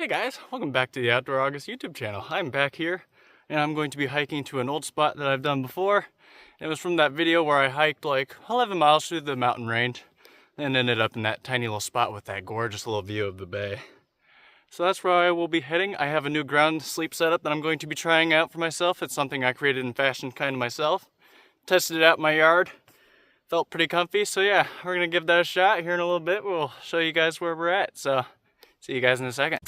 Hey guys, welcome back to the Outdoor August YouTube channel. I'm back here and I'm going to be hiking to an old spot that I've done before. It was from that video where I hiked like 11 miles through the mountain range and ended up in that tiny little spot with that gorgeous little view of the bay. So that's where I will be heading. I have a new ground sleep setup that I'm going to be trying out for myself. It's something I created and fashioned kind of myself. Tested it out in my yard. Felt pretty comfy, so yeah, we're gonna give that a shot here in a little bit. We'll show you guys where we're at, so see you guys in a second.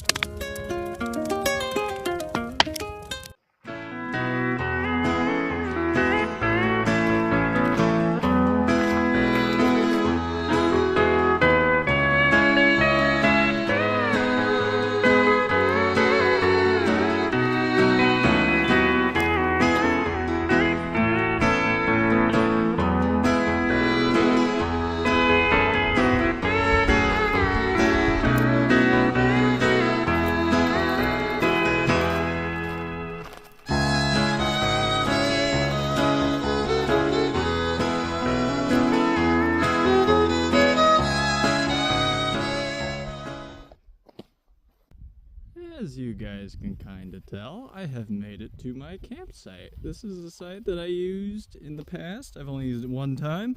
As you guys can kind of tell, I have made it to my campsite. This is a site that I used in the past. I've only used it one time,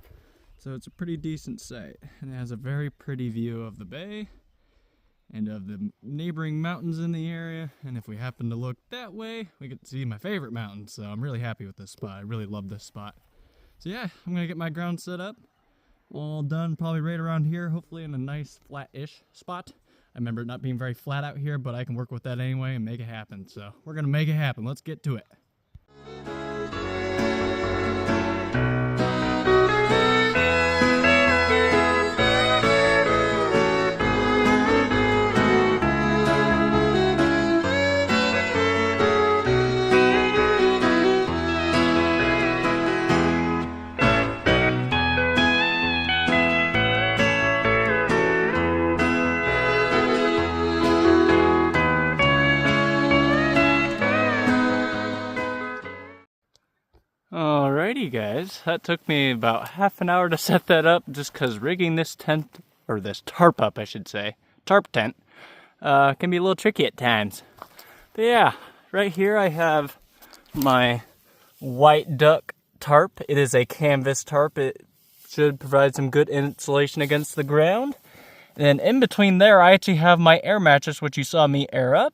so it's a pretty decent site. And it has a very pretty view of the bay and of the neighboring mountains in the area. And if we happen to look that way, we get to see my favorite mountain. So I'm really happy with this spot. I really love this spot. So yeah, I'm gonna get my ground set up. All done probably right around here, hopefully in a nice flat-ish spot. I remember it not being very flat out here, but I can work with that anyway and make it happen. So we're gonna make it happen. Let's get to it. Alrighty guys, that took me about half an hour to set that up just because rigging this tent, or this tarp up I should say, tarp tent, can be a little tricky at times. But yeah, right here I have my white duck tarp. It is a canvas tarp. It should provide some good insulation against the ground. And then in between there I actually have my air mattress, which you saw me air up.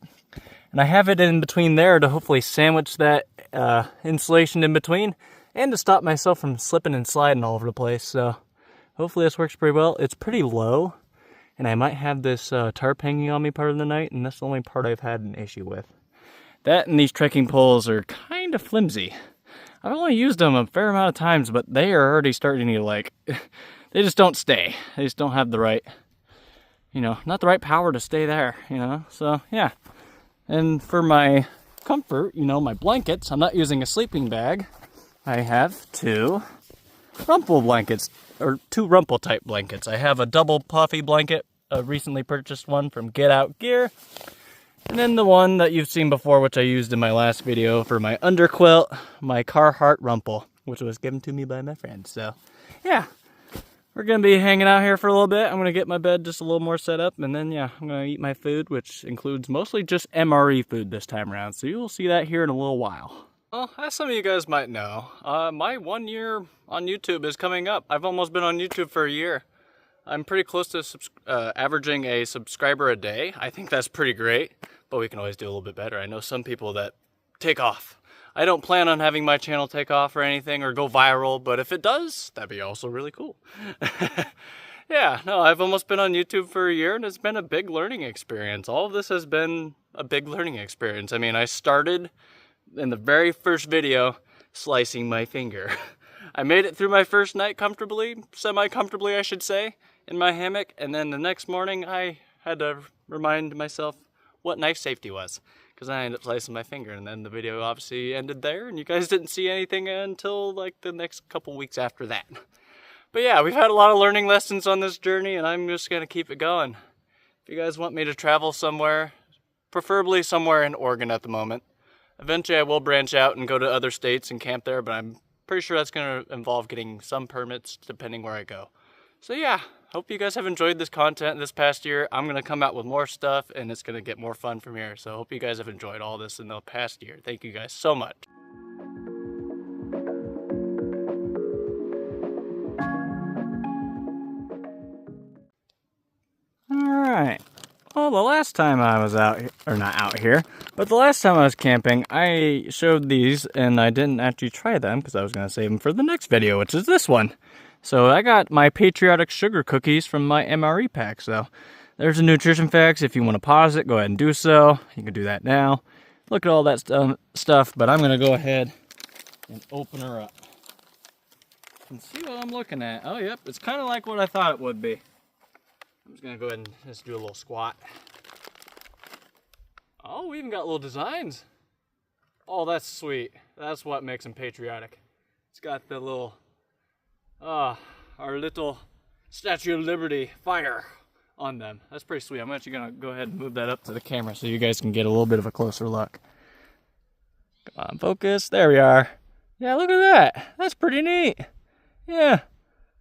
And I have it in between there to hopefully sandwich that insulation in between and to stop myself from slipping and sliding all over the place. So hopefully this works pretty well. It's pretty low and I might have this tarp hanging on me part of the night, and that's the only part I've had an issue with. That and these trekking poles are kind of flimsy. I've only used them a fair amount of times, but they are already starting to like, they just don't stay. They just don't have the right, not the right power to stay there, So yeah. And for my comfort, my blankets, I'm not using a sleeping bag. I have two rumple blankets, or two rumple type blankets. I have a double puffy blanket, a recently purchased one from Get Out Gear. And then the one that you've seen before, which I used in my last video for my underquilt, my Carhartt rumple, which was given to me by my friend. So yeah. We're going to be hanging out here for a little bit. I'm going to get my bed just a little more set up, and then, yeah, I'm going to eat my food, which includes mostly just MRE food this time around. So you'll see that here in a little while. Well, as some of you guys might know, my 1 year on YouTube is coming up. I've almost been on YouTube for a year. I'm pretty close to averaging a subscriber a day. I think that's pretty great, but we can always do a little bit better. I know some people that take off. I don't plan on having my channel take off or anything or go viral, but if it does, that'd be also really cool. Yeah, no, I've almost been on YouTube for a year and it's been a big learning experience. All of this has been a big learning experience. I mean, I started in the very first video slicing my finger. I made it through my first night comfortably, semi-comfortably I should say, in my hammock, and then the next morning I had to remind myself what knife safety was, because I ended up slicing my finger, and then the video obviously ended there, and you guys didn't see anything until like the next couple weeks after that. But yeah, we've had a lot of learning lessons on this journey, and I'm just gonna keep it going. If you guys want me to travel somewhere, preferably somewhere in Oregon at the moment. Eventually I will branch out and go to other states and camp there, but I'm pretty sure that's gonna involve getting some permits depending where I go. So yeah, hope you guys have enjoyed this content this past year. I'm going to come out with more stuff, and it's going to get more fun from here. So hope you guys have enjoyed all this in the past year. Thank you guys so much. Alright. Well, the last time I was out here, or not out here, but the last time I was camping, I showed these, and I didn't actually try them because I was going to save them for the next video, which is this one. So I got my Patriotic sugar cookies from my MRE pack. So there's the nutrition facts. If you want to pause it, go ahead and do so. You can do that now. Look at all that stuff, but I'm going to go ahead and open her up and see what I'm looking at. Oh, yep, it's kind of like what I thought it would be. I'm just going to go ahead and just do a little squat. Oh, we even got little designs. Oh, that's sweet. That's what makes them patriotic. It's got the little, our little Statue of Liberty fire on them. That's pretty sweet. I'm actually going to go ahead and move that up to the camera so you guys can get a little bit of a closer look. Come on, focus. There we are. Yeah, look at that. That's pretty neat. Yeah,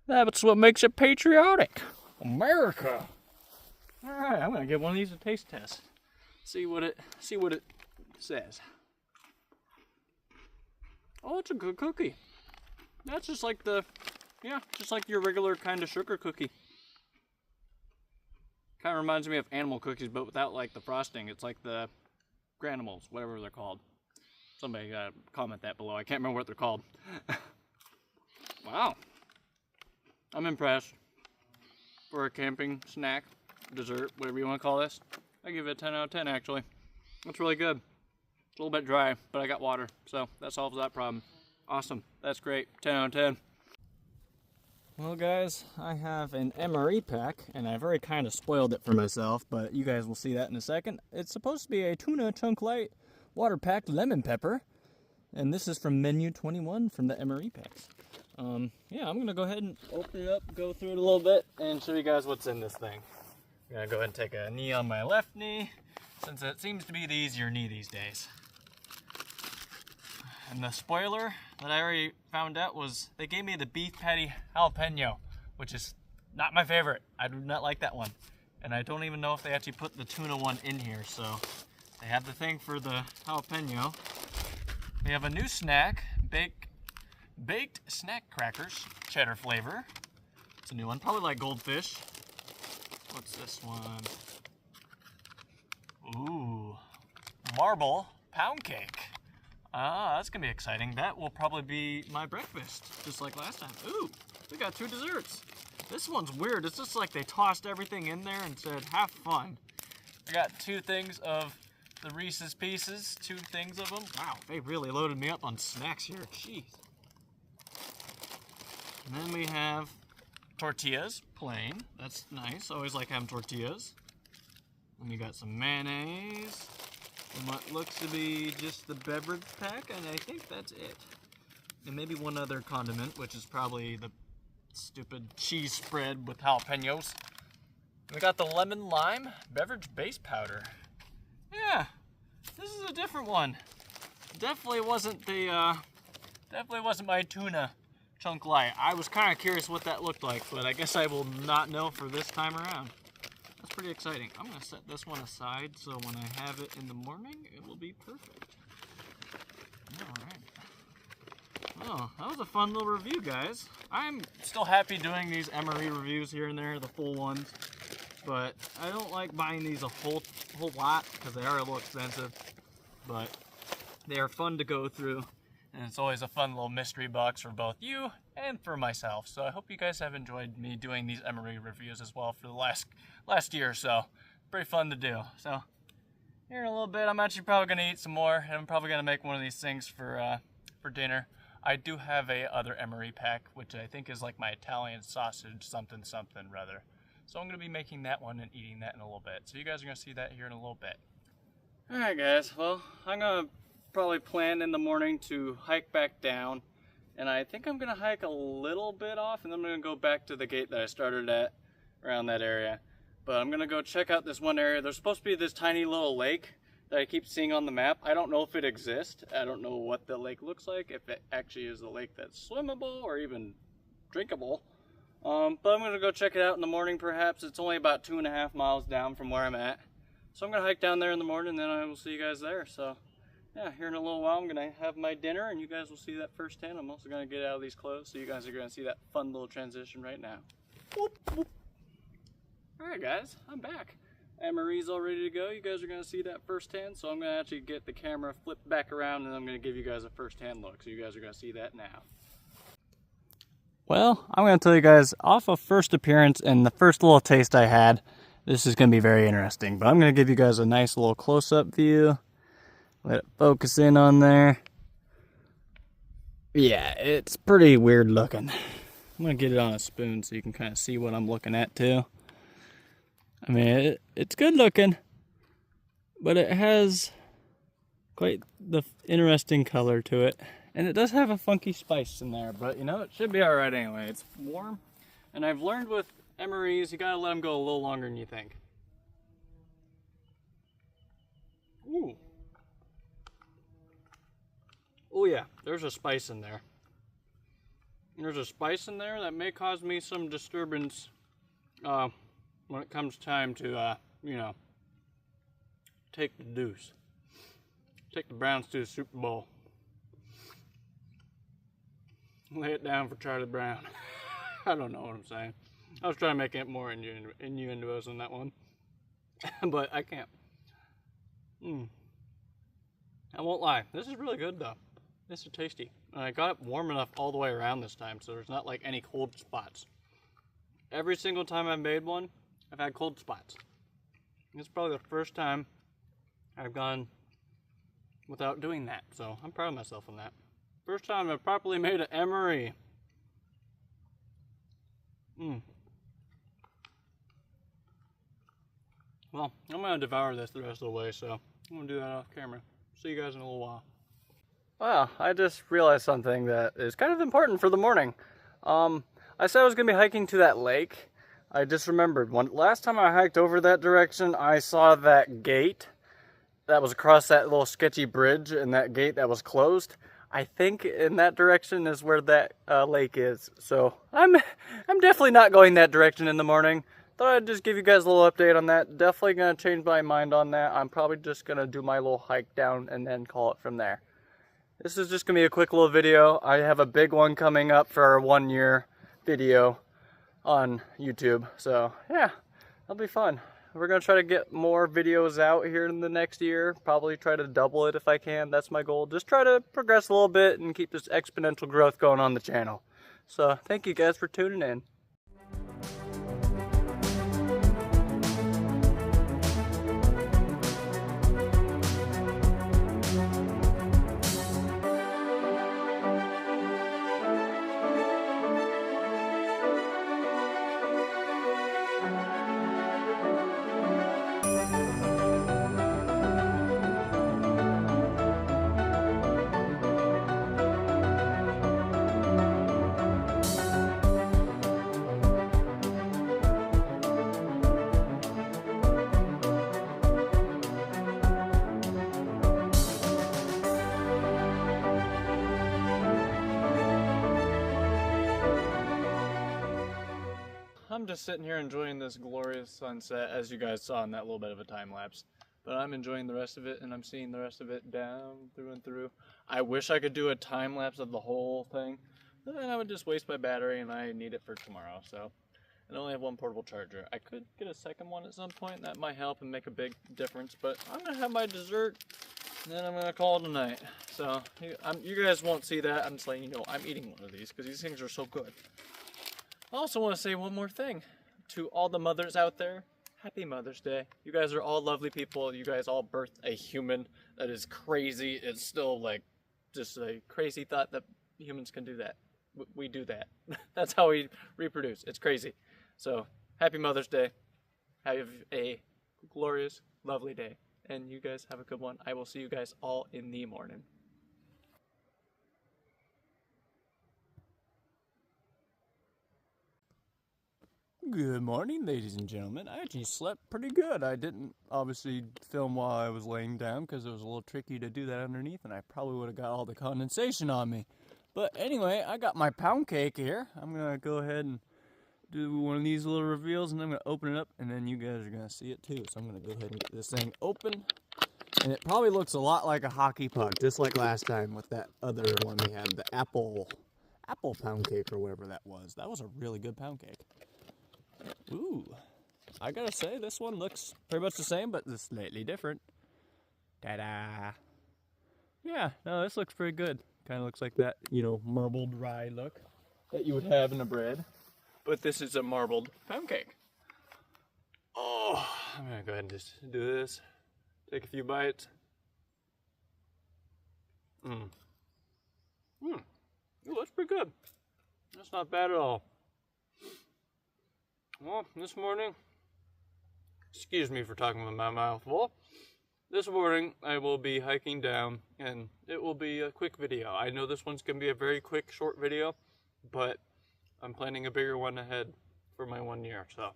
that's what makes it patriotic. America. All right, I'm gonna give one of these a taste test. See what it says. Oh, it's a good cookie. That's just like just like your regular kind of sugar cookie. Kind of reminds me of animal cookies, but without like the frosting. It's like the Granimals, whatever they're called. Somebody gotta comment that below. I can't remember what they're called. Wow, I'm impressed. For a camping snack, dessert, whatever you want to call this, I give it a 10 out of 10 actually. That's really good. It's a little bit dry, but I got water, so that solves that problem. Awesome, that's great, 10 out of 10. Well guys, I have an MRE pack, and I've already kind of spoiled it for myself, but you guys will see that in a second. It's supposed to be a tuna chunk light water-packed lemon pepper, and this is from menu 21 from the MRE packs. Yeah, I'm gonna go ahead and open it up, go through it a little bit, and show you guys what's in this thing. I'm gonna go ahead and take a knee on my left knee, since it seems to be the easier knee these days. And the spoiler that I already found out was they gave me the beef patty jalapeno, which is not my favorite. I do not like that one. And I don't even know if they actually put the tuna one in here, so they have the thing for the jalapeno. We have a new snack, baked snack crackers, cheddar flavor. It's a new one, probably like goldfish. What's this one? Ooh, marble pound cake. Ah, that's gonna be exciting. That will probably be my breakfast, just like last time. Ooh, we got two desserts. This one's weird. It's just like they tossed everything in there and said, have fun. I got two things of the Reese's Pieces, two things of them. Wow, they really loaded me up on snacks here, jeez. And then we have tortillas, plain. That's nice. Always like having tortillas. And we got some mayonnaise. And what looks to be just the beverage pack, and I think that's it. And maybe one other condiment, which is probably the stupid cheese spread with jalapenos. We got the lemon lime beverage base powder. Yeah, this is a different one. Definitely wasn't my tuna chunk light. I was kind of curious what that looked like, but I guess I will not know for this time around. That's pretty exciting. I'm gonna set this one aside so when I have it in the morning, it will be perfect. All right. Oh, that was a fun little review, guys. I'm still happy doing these MRE reviews here and there, the full ones, but I don't like buying these a whole lot because they are a little expensive, but they are fun to go through. And it's always a fun little mystery box for both you and for myself. So I hope you guys have enjoyed me doing these MRE reviews as well for the last year or so. Pretty fun to do. So here in a little bit, I'm actually probably going to eat some more. And I'm probably going to make one of these things for dinner. I do have a other MRE pack, which I think is like my Italian sausage something rather. So I'm going to be making that one and eating that in a little bit. So you guys are going to see that here in a little bit. Alright guys, well, I'm going to probably plan in the morning to hike back down, and I think I'm gonna hike a little bit off, and then I'm gonna go back to the gate that I started at around that area. But I'm gonna go check out this one area. There's supposed to be this tiny little lake that I keep seeing on the map. I don't know if it exists. I don't know what the lake looks like, if it actually is a lake that's swimmable or even drinkable. But I'm gonna go check it out in the morning perhaps. It's only about 2.5 miles down from where I'm at. So I'm gonna hike down there in the morning and then I will see you guys there. So yeah, here in a little while I'm gonna have my dinner and you guys will see that firsthand. I'm also gonna get out of these clothes so you guys are gonna see that fun little transition right now. Whoop, whoop. Alright guys, I'm back. Anne-Marie's all ready to go. You guys are gonna see that firsthand. So I'm gonna actually get the camera flipped back around and I'm gonna give you guys a firsthand look. So you guys are gonna see that now. Well, I'm going to tell you guys off of first appearance and the first little taste I had, this is going to be very interesting. But I'm going to give you guys a nice little close-up view. Let it focus in on there. Yeah, it's pretty weird looking. I'm going to get it on a spoon so you can kind of see what I'm looking at too. I mean, it's good looking, but it has quite the interesting color to it. And it does have a funky spice in there, but you know, it should be alright anyway. It's warm, and I've learned with MREs, you gotta let them go a little longer than you think. Ooh. Oh yeah, there's a spice in there. There's a spice in there that may cause me some disturbance when it comes time to, you know, take the deuce. Take the Browns to the Super Bowl. Lay it down for Charlie Brown. I don't know what I'm saying. I was trying to make it more innuendos on that one. But I can't. I won't lie. This is really good though. This is tasty. And I got it warm enough all the way around this time, so there's not like any cold spots. Every single time I've made one, I've had cold spots. It's probably the first time I've gone without doing that. So I'm proud of myself on that. First time I've properly made an MRE. Well, I'm going to devour this the rest of the way, so I'm going to do that off camera. See you guys in a little while. Wow, I just realized something that is kind of important for the morning. I said I was going to be hiking to that lake. I just remembered, last time I hiked over that direction, I saw that gate that was across that little sketchy bridge and that gate that was closed. I think in that direction is where that lake is. So I'm definitely not going that direction in the morning. Thought I'd just give you guys a little update on that. Definitely gonna change my mind on that. I'm probably just gonna do my little hike down and then call it from there. This is just gonna be a quick little video. I have a big one coming up for our 1-year video on YouTube. So yeah, that'll be fun. We're going to try to get more videos out here in the next year. Probably try to double it if I can. That's my goal. Just try to progress a little bit and keep this exponential growth going on the channel. So thank you guys for tuning in. I'm just sitting here enjoying this glorious sunset, as you guys saw in that little bit of a time lapse. But I'm enjoying the rest of it, and I'm seeing the rest of it down through and through. I wish I could do a time lapse of the whole thing, but then I would just waste my battery, and I need it for tomorrow. So I only have one portable charger. I could get a second one at some point. That might help and make a big difference. But I'm gonna have my dessert, and then I'm gonna call it a night. So you guys won't see that. I'm just letting you know I'm eating one of these because these things are so good. I also want to say one more thing to all the mothers out there. Happy Mother's Day. You guys are all lovely people. You guys all birthed a human. That is crazy. It's still like just a crazy thought that humans can do that. We do that. That's how we reproduce. It's crazy. So happy Mother's Day. Have a glorious, lovely day. And you guys have a good one. I will see you guys all in the morning. Good morning, ladies and gentlemen. I actually slept pretty good. I didn't obviously film while I was laying down because it was a little tricky to do that underneath, and I probably would have got all the condensation on me. But anyway, I got my pound cake here. I'm going to go ahead and do one of these little reveals, and I'm gonna open it up, and then you guys are gonna see it too. So I'm gonna go ahead and get this thing open. And it probably looks a lot like a hockey puck, just like last time with that other one we had, the apple pound cake or whatever that was. That was a really good pound cake. Ooh, I gotta say, this one looks pretty much the same, but just slightly different. Ta-da! Yeah, no, this looks pretty good. Kind of looks like that, you know, marbled rye look that you would have in a bread. But this is a marbled pound cake. Oh, I'm gonna go ahead and just do this. Take a few bites. Ooh, that's pretty good. That's not bad at all. Well, this morning, excuse me for talking with my mouth full. This morning, I will be hiking down, and it will be a quick video. I know this one's going to be a very quick, short video, but I'm planning a bigger one ahead for my 1 year, so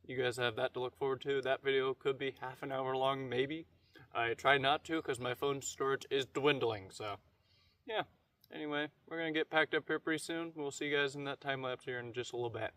you guys have that to look forward to. That video could be half an hour long, maybe. I try not to because my phone storage is dwindling, so yeah. Anyway, we're going to get packed up here pretty soon. We'll see you guys in that time lapse here in just a little bit.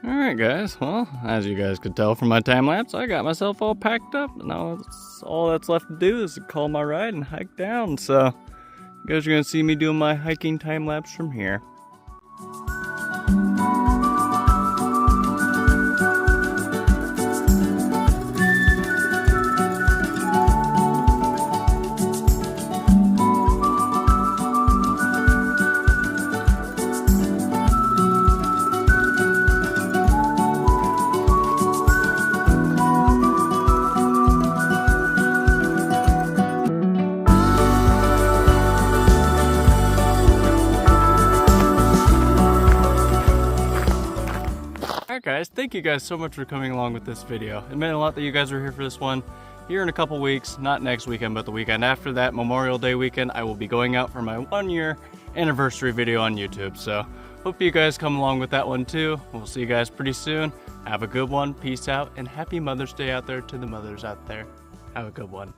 Alright guys, well, as you guys could tell from my time lapse, I got myself all packed up. Now all that's left to do is to call my ride and hike down. So you guys are going to see me doing my hiking time lapse from here. Alright guys, thank you guys so much for coming along with this video. It meant a lot that you guys were here for this one. Here in a couple weeks, not next weekend, but the weekend after that, Memorial Day weekend, I will be going out for my 1 year anniversary video on YouTube. So hope you guys come along with that one too. We'll see you guys pretty soon. Have a good one, peace out, and happy Mother's Day out there to the mothers out there. Have a good one.